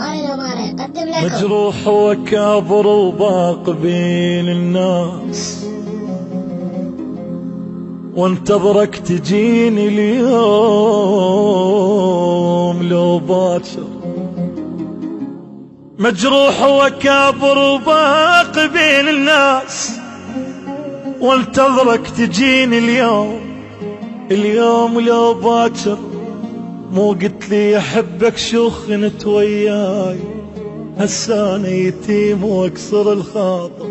قدم لكم مجروح وكابر وباق بين الناس، وانتظرك تجيني اليوم لو باكر. مجروح وكابر وباق بين الناس، وانتظرك تجيني اليوم لو باكر. مو قلت لي احبك شخنت وياي، هسه انا يتيم واكسر الخاطر.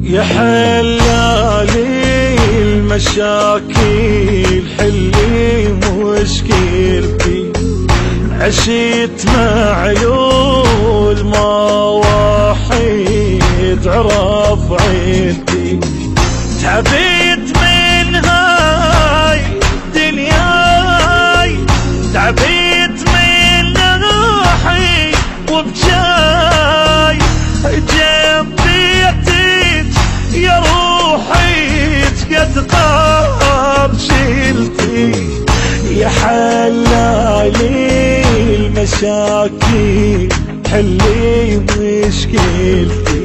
يا حلالي المشاكل حلي مشكلتي، عشيت معلول ما وحيد عرف عيلتي. تعبيت من هاي دنياي، تعبيت من روحي وبجاي جنبيتك يا روحي تقد قاب شيلتي. يا حلالي المشاكل حلي مشكلتي،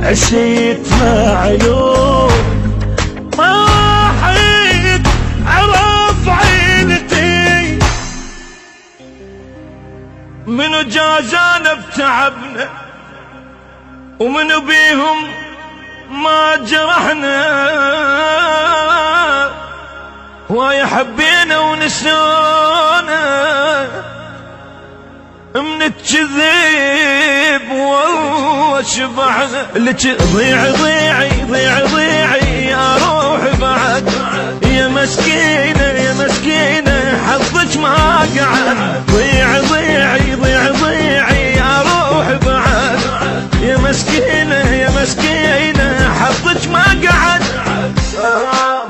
عشيت معلوم ما حد عرف عيلتي. منو جازانا بتعبنا، ومنو بيهم ما جرحنا. هواي حبينا ونسونا من الكذب والله شبعنا. لك ضيعي ضيعي ضيعي ضيعي يا روحي بعد، يا مسكينة يا مسكينة حظك ما قعد. ضيعي ضيعي ضيعي ضيعي يا روحي بعد، يا مسكينة يا مسكينة حظك ما قعد.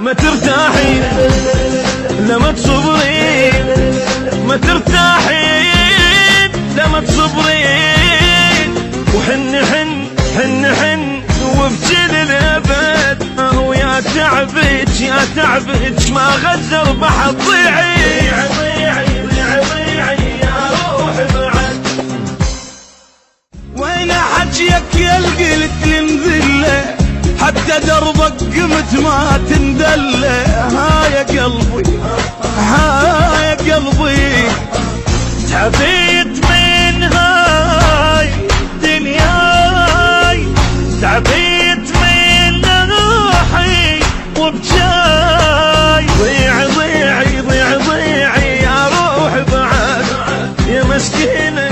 ما ترتاحين لما تصبرين، ما ترتاحين لما تصبرين. وحن حن حن حن وبجل الابد، ويا تعبك يا تعبك ما غزر بحر. ضيعي ضيعي ضيعي ضيعي يا روحي بعد. وين حجيك يا القلت المذله، حتى دربك قمت ما تندله. ها يا قلبي ها يا قلبي، تعبيت من هاي دنياي، تعبيت من روحي وبجاي. ضيعي ضيعي ضيعي ضيعي يا روحي بعد، يا مسكينة